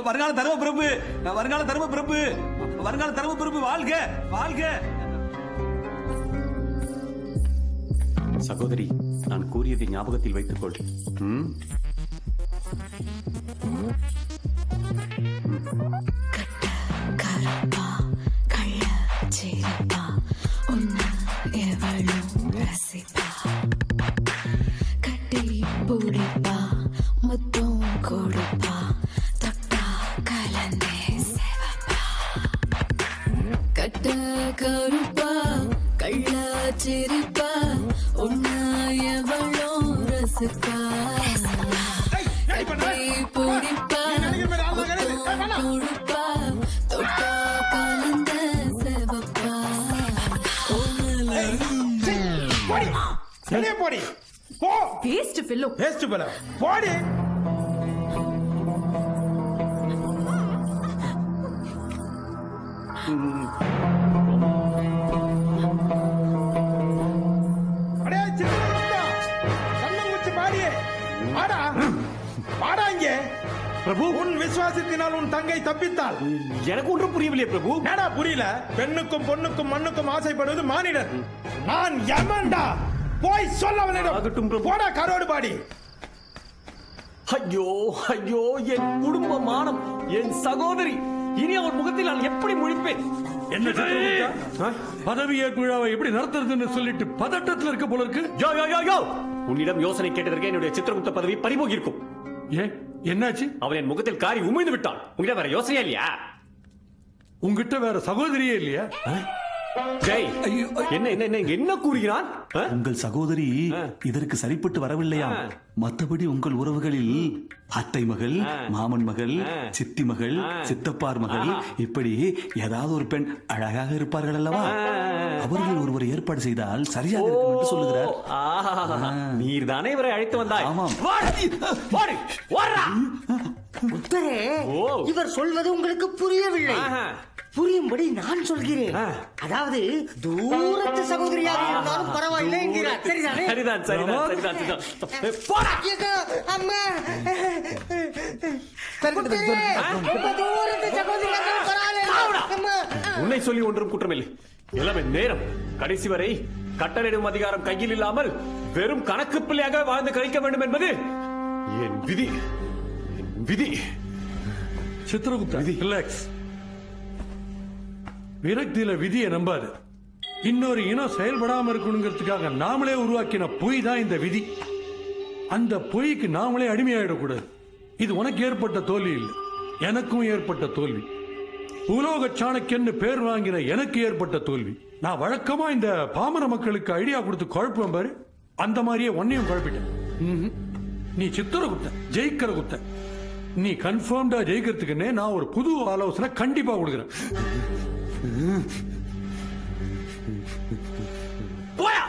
வருங்கால தர்ம பிரபு, வருங்கால தர்ம பிரபு, வருங்கால தர்ம பிரபு வாழ்க வாழ்க. சகோதரி, நான் கூறியதை ஞாபகத்தில் வைத்துக் கொள். கருப்பா கள்ள சிரிப்பா உன்னை எவளும் ரசிப்பா கட்டி பிடிப்பா முத்தம் கொடுப்பா தொட்டா கலந்தே செவப்பா கட்ட கருப்பா கள்ள சிரிப்பா உன்னை எவளும் ரசிப்பா கட்டி பிடிப்பா கொடுப்பா தொட்டா கலந்த செவப்பா போடி போ. Waste fellow. வேஸ்ட் ஃபெல்லோ போடி. அடே சின்னதா கண்ணங்குச்சி பாடி வாடா வாடா இங்கே. பிரபு, உன் விசுவாசத்தினால் உன் தங்கை தப்பித்தாள். எனக்கு ஒன்றும் புரியவில்லை பிரபு. என்னடா புரியல? பெண்ணுக்கும் பொண்ணுக்கும் மண்ணுக்கும் ஆசைப்படுவது மானிடர். நான் யமன்டா. போய் சொல்ல அவனிடம். ஆகட்டும் பிரபு. போடா கரோடு பாடி. ஐயோ ஐயோ, என் குடும்ப மானம், என் சகோதரி, இனி அவர் முகத்தில் நான் எப்படி முழிப்பேன்? என்ன சித்திரகுப்தா? பதவியேற்பு விழாவை எப்படி நடத்துறதுன்னு சொல்லிட்டு பதட்டத்தில் இருக்க போல இருக்கு. யோ யோ யோ யோ, உன்னிடம் யோசனை கேட்டதற்கு என்னுடைய சித்திரகுப்த பதவி பறிபோகி இருக்கும். ஏன், என்னாச்சு? அவன் என் முகத்தில் காரி உமிழ்ந்து விட்டான். உங்ககிட்ட வேற யோசனையா இல்லையா? உங்ககிட்ட வேற சகோதரியே இல்லையா? ஜெய், என்ன என்ன என்ன என்ன கூறுகிறான்? உங்கள் சகோதரி இதற்கு சரிப்பட்டு வரவில்லையா? மற்றபடி உங்கள் உறவுகளில் அத்தை மகள், மாமன் மகள், சித்தி மகள், சித்தப்பார் மகள், இப்படி ஏதாவது ஒரு பெண் அழகாக இருப்பார்கள் அல்லவா? அவர்கள் ஒருவர் ஏற்பாடு செய்தால் சரியாக இருக்கும் என்று சொல்லுகிறார். நீர் தானே இவரை அழைத்து வந்தாய். ஆமாம். புத்தரே, இவர் சொல்வது உங்களுக்கு புரியவில்லை. புரியும்படி நான் சொல்கிறேன். அதாவது தூரத்து சகோதரியாக இருந்தாலும் பரவாயில்லை என்கிறார். சரிதானே? சரிதான் சரிதான் சரிதான் சரிதான். போடா. அம்மா, புத்தரே, இப்ப தூரத்து சகோதரியாக இருந்தாலும் பரவாயில்லை. அம்மா. உன்னை சொல்லி ஒன்றும் குற்றமில்லை. எல்லாமே நேரம். கடைசி வரை கட்டளையிடும் அதிகாரம் கையில் இல்லாமல் வெறும் கணக்கு பிள்ளையாக வாழ்ந்து கழிக்க வேண்டும் என்பது என் விதி. என் விதி. சித்திரகுப்தா, ரிலாக்ஸ். விரக்தியில விதியை நம்பாது. இன்னொரு இனம் செயல்படாம இருக்கணுங்கிறதுக்காக நாமளே உருவாக்கின பொய் தான் இந்த விதி. அந்த பொய்க்கு நாமளே அடிமையாயிடக்கூடாது. இது உனக்கு ஏற்பட்ட தோல்வி இல்லை, எனக்கும் ஏற்பட்ட தோல்வி. உலோக சாணக்கியன்னு பேர் வாங்கின எனக்கு ஏற்பட்ட தோல்வி. நான் வழக்கமா இந்த பாமர மக்களுக்கு ஐடியா கொடுத்து குழப்பம் பாரு, அந்த மாதிரியே உன்னையும் குழப்பிட்டேன். நீ சித்திரகுப்தன், ஜெயிக்கிற குப்தன். நீ கன்ஃபார்ம்டா ஜெயிக்கிறதுக்குன்னே நான் ஒரு புது ஆலோசனை கண்டிப்பா கொடுக்குறேன். போயா.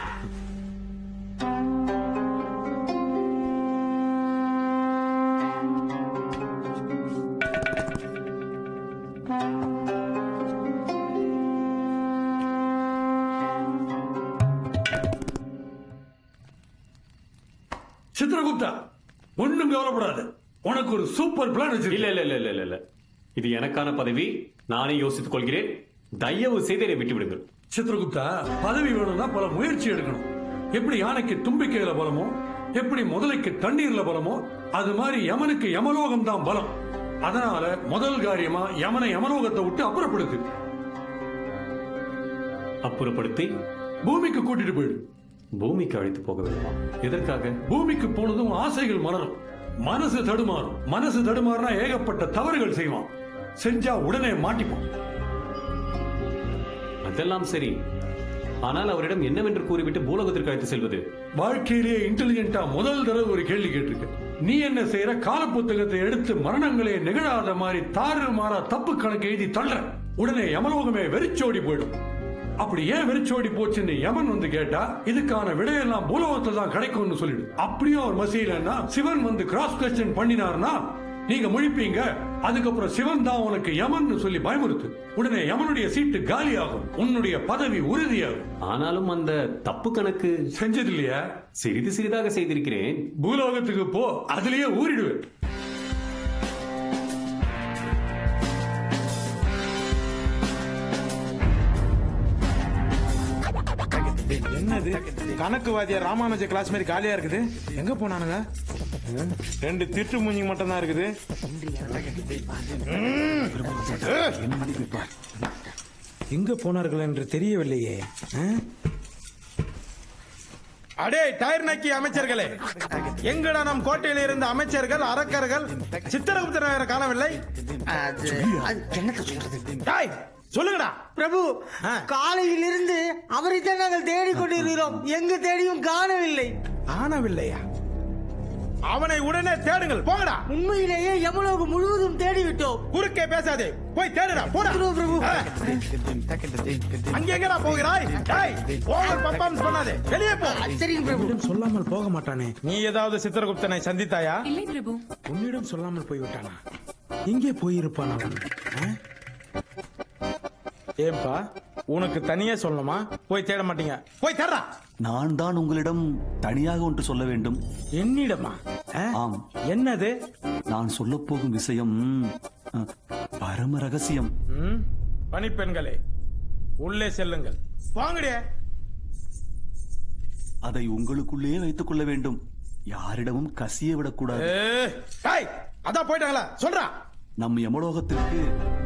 சித்திரகுப்தா, ஒண்ணும் கவலைப்படாது. உனக்கு ஒரு சூப்பர் பிளான் வச்சிருக்கேன். இல்ல இல்ல இல்ல இல்ல இல்ல, இது எனக்கான பதவி. நானே யோசித்துக் கொள்கிறேன். தயவு செய்து என்னை விட்டு விடுங்கள். சித்திரகுப்தா, பதவி வேணும்னா பல முயற்சி எடுக்கணும். எப்படி யானைக்கு தும்பிக்கையில பலமோ, எப்படி முதலைக்கு தண்ணீர்ல பலமோ, அது மாதிரி யமனுக்கு யமலோகம் தான் பலம். அதனால முதல் காரியமா யமனை யமலோகத்தை விட்டு அப்புறப்படுத்து. அப்புறப்படுத்தி பூமிக்கு கூட்டிட்டு போயிடு. பூமிக்கு அழைத்து போக வேண்டுமா? எதற்காக? பூமிக்கு போனதும் ஆசைகள் மலரும், மனசு தடுமாறும். மனசு தடுமாறினா ஏகப்பட்ட தவறுகள் செய்வான். செஞ்சா உடனே மாட்டிப்போம். அதெல்லாம் சரி, ஆனால் அவரிடம் என்னவென்று கூறிவிட்டு பூலோகத்திற்கு அழைத்து செல்வது? வாழ்க்கையிலேயே இன்டெலிஜென்ட்டா முதல் தடவை ஒரு கேள்வி கேட்டிருக்க. நீ என்ன செய்யற? கால புத்தகத்தை எடுத்து மரணங்களே நிகழாத மாதிரி தாறு மாறா தப்பு கணக்கு எழுதி தள்ளுற. உடனே யமலோகமே வெறிச்சோடி போயிடும். அப்படி ஏன் வெறிச்சோடி போச்சுன்னு யமன் வந்து கேட்டா, இதுக்கான விடையெல்லாம் பூலோகத்துல தான் கிடைக்கும்னு சொல்லிடு. அப்படியும் அவர் மசீலன்னா சிவன் வந்து கிராஸ் கொஸ்டின் பண்ணினார்னா நீங்க முழிப்பீங்க. அதுக்கப்புறம் சிவன் தான் உனக்கு யமன் சொல்லி பயமுறுத்து. உடனே யமனுடைய சீட்டு காலியாகும், உன்னுடைய பதவி உறுதியாகும். ஆனாலும் அந்த தப்பு கணக்கு செஞ்சது இல்லையா? சிறிது சிறிதாக செய்திருக்கிறேன். பூலோகத்துக்கு போ, அதுலயே ஊறிடுவேன். இருக்குது கணக்கு வாத்தியார் ராமானுஜ கிளாஸ் மாதிரி காலியா இருக்குது எங்க போனானுங்க 2 திட்டு மூஞ்சிங்க மட்டும் தான் இருக்குது எங்க போனார்கள் என்று தெரியவில்லையே அடே டயர் நக்கி அமைச்சர்களே எங்கடா நம் கோட்டையில் இருந்த அமைச்சர்கள் அரக்கர்கள் சித்திரகுப்தர் காணவில்லை என்னத்த சொல்றது டேய், சொல்லுங்கடா பிரபு காலையில் இருந்து அவரைத்தான் நாங்கள் தேடிக்கொண்டிருக்கிறோம் எங்கு தேடியும் காணவில்லை ஆனவில்லையா அவனை உடனே தேடுங்கள் போங்கடா உண்மையிலேயே யமலோகம் முழுவதும் தேடிவிட்டோம் குறுக்கே பேசாதே போய் தேடுடா போடா பிரபு அங்க எங்கடா போகிறாய் டேய் ஓவர் பர்ஃபார்மன்ஸ் பண்ணாதே வெளியே போ சரிங்க பிரபு சொல்லாமல் போக மாட்டானே நீ ஏதாவது சித்திரகுப்தனை சந்தித்தாயா இல்லை பிரபு உன்னிடம் சொல்லாமல் போய்விட்டானா இங்கே போயிருப்பான் அவன் ஏன்பா உனக்கு தனியே சொல்லணுமா போய் தேட மாட்டீங்க போய் தேடுறா நான் தான் உங்களிடம் தனியாக ஒன்று சொல்ல வேண்டும். என்னிடமா ஆம். என்னது நான் சொல்லப் போகும் விஷயம் பரம ரகசியம். பணிப்பெண்களே உள்ளே செல்லுங்கள் வாங்கடியே அதை உங்களுக்குள்ளே வைத்துக் கொள்ள வேண்டும். யாரிடமும் கசிய விடக்கூடாது. அதான் போயிட்டாங்களா சொல்றா நம் யமலோகத்திற்கு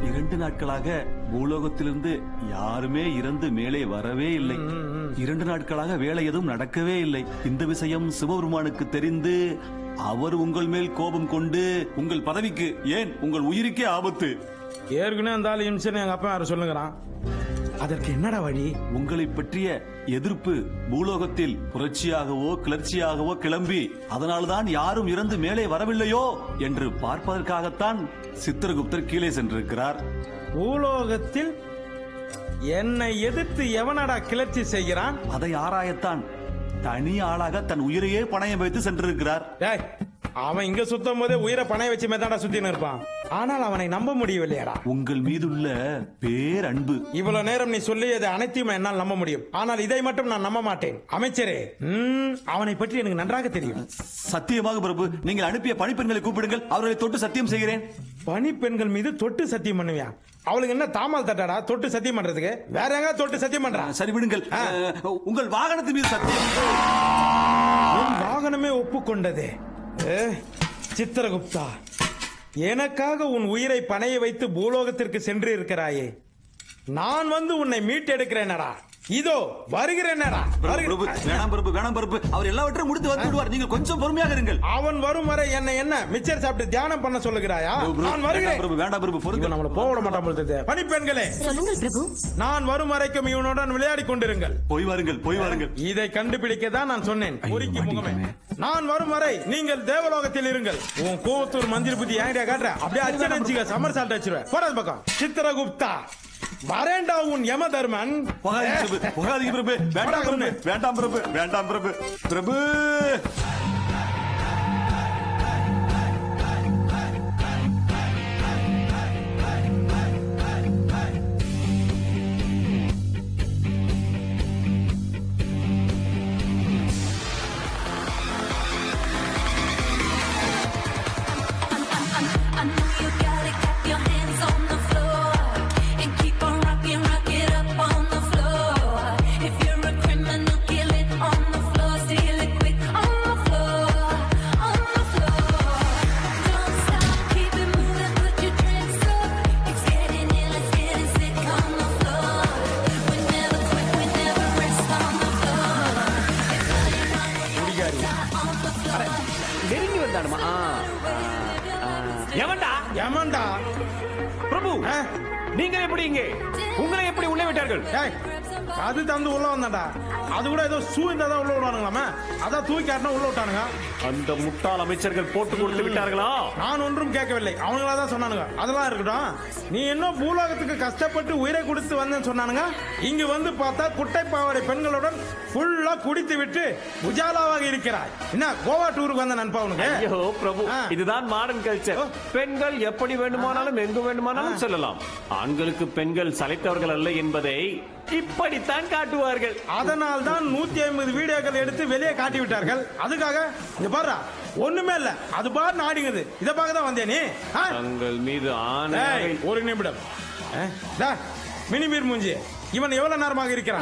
2 நாட்களாக பூலோகத்திலிருந்து யாருமே இறந்து மேலே வரவே இல்லை. 2 நாட்களாக வேலை எதுவும் நடக்கவே இல்லை. இந்த விஷயம் சிவபெருமானுக்கு தெரிந்து அவர் உங்கள் மேல் கோபம் கொண்டு உங்கள் பதவிக்கு ஏன் உங்கள் உயிருக்கே ஆபத்து. ஏற்கனவே அந்த ஆளு இம்சன் எங்க அப்பா யாரும் சொல்லுங்கிறான் அதற்கு என்னடா வழி உங்களை பற்றிய எதிர்ப்பு பூலோகத்தில் புரட்சியாகவோ கிளர்ச்சியாகவோ கிளம்பி அதனால்தான் யாரும் இறந்து மேலே வரவில்லையோ என்று பார்ப்பதற்காகத்தான் சித்திரகுப்தர் கீழே சென்றிருக்கிறார். பூலோகத்தில் என்னை எதிர்த்து எவனடா கிளர்ச்சி செய்கிறான் அதை ஆராயத்தான் தனி ஆளாக தன் உயிரையே பணயம் வைத்து சென்றிருக்கிறார். டேய், அவன் இங்க சுத்தும் போதே உயிரை பணைய வச்சு மேதாடா சுத்தின்னு இருப்பான். ஆனால் அவனை நம்ப முடியவில்லையாடா. உங்கள் மீதுள்ள பேரன்பு. இவ்வளவு நேரம் நீ சொல்லியது அனைத்தையும் என்னால் நம்ப முடியும். ஆனால் இதை மட்டும் நான் நம்ப மாட்டேன். அமைச்சரே அவனை பற்றி எனக்கு நன்றாக தெரியும். சத்தியமாக பிரபு, நீங்கள் அனுப்பிய பணிப்பெண்களை கூப்பிடுங்கள், அவர்களை தொட்டு சத்தியம் செய்கிறேன். பணிப்பெண்கள் மீது தொட்டு சத்தியம் பண்ணுவியா? அவளுக்கு என்ன தாமால் தட்டாடா தொட்டு சத்தியம் பண்றதுக்கு? வேற எங்க தொட்டு சத்தியம் பண்றா? சரி விடுங்கள். உங்கள் வாகனத்தின் மீது சத்தியம். உன் வாகனமே ஒப்புக்கொண்டதே. சித்திரகுப்தா, எனக்காக உன் உயிரை பணைய வைத்து பூலோகத்திற்கு சென்று இருக்கிறாயே, நான் வந்து உன்னை மீட்டெடுக்கிறேனடா. இதோ வருகிறேனடா. வேணாம் பிரபு, வேணாம் பிரபு, அவர் எல்லாவற்றையும் முடித்து வந்து விடுவார். நீங்கள் கொஞ்சம் பொறுமையாக இருங்கள். அவன் வரும் வரை என்ன மிச்சர் சாப்பிட்டு தியானம் பண்ண சொல்லுகிறாயா? நான் வருகிறேன் பிரபு. வேண்டாம் பிரபு, பொறுங்க. நம்மள போக விட மாட்டான் போல. பணிப்பெண்களே சொல்லுங்கள் பிரபு நான் வரும் வரைக்கும் இவனுடன் விளையாடி கொண்டிருங்கள். போய் வாருங்கள், போய் வாருங்கள். இதை கண்டுபிடிக்க தான் நான் சொன்னேன். பொறுக்கி முகமே, நான் வரும் வரை நீங்கள் தேவலோகத்தில் இருங்கள். உன் கோவத்தூர் மந்திரி புத்தி ஏங்கடியா காட்டுற? அப்படியே அடிச்சு சமர் சால்ட் வச்சிருவேன். போடாது பக்கம். சித்திரகுப்தா, வரேண்டா உன் யம தர்மன். புகாதீங்க பிரபு. வேண்டாம் பிரபு, வேண்டாம் பிரபு, வேண்டாம் பிரபு. பிரபு I know you gotta keep your hands on the floor and keep on rocking, rock it up on the floor. If you're a criminal, kill it on the floor, steal it quick on the floor, on the floor. Don't stop, keep it moving, put your drinks up. It's getting ill, it's getting sick on the floor. We never quit, we never rest on the floor. On the floor. நெருங்கி வந்தானுமா? எவன்டா? யமன்டா. பிரபு, நீங்க எப்படி இங்கே? உங்களை எப்படி உள்ளே விட்டார்கள்? ஏய், அது தந்து உள்ள வந்தாடா. அது கூட ஏதோ ஷூ இருந்தா உள்ள விடுவானுங்களாமே, அதான் தூக்கி ஆட்டினா உள்ள விட்டானுங்க. அந்த முட்டாள் அமைச்சர்கள் போட்டு கொடுத்து விட்டார்களா? நான் ஒன்றும் கேட்கவில்லை, அவங்களா தான் சொன்னானுங்க. அதெல்லாம் இருக்கட்டும், நீ இன்னும் பூலோகத்துக்கு கஷ்டப்பட்டு உயிரை கொடுத்து வந்தேன்னு சொன்னானுங்க. இங்க வந்து பார்த்தா குட்டை பாவாடை பெண்களுடன் ஃபுல்லா குடித்து விட்டு உஜாலாவாக இருக்கிறாய். என்ன கோவா டூருக்கு வந்த நண்பா உனக்கு? ஐயோ பிரபு, இதுதான் மாடர்ன் கல்ச்சர். பெண்கள் எப்படி வேண்டுமானாலும் எங்கு வேண்டுமானாலும் செல்லலாம். ஆண்களுக்கு பெண்கள் சளைத்தவர்கள் அல்ல என்பதை இப்படித்தான் காட்டுவார்கள். அதனால் தான் 150 வீடியோக்கள் எடுத்து வெளியே காட்டி விட்டார்கள். அதுக்காக இங்க பாரு, ஒண்ணுமே இல்ல, அது பாரு நாடிங்குது. இத பார்க்க தான் வந்தே நீ? தங்கள் மீது ஆணை. ஒரு நிமிடம். மினிமீர் மூஞ்சி, இவன் எவ்வளவு நேரமாக இருக்கிறான்?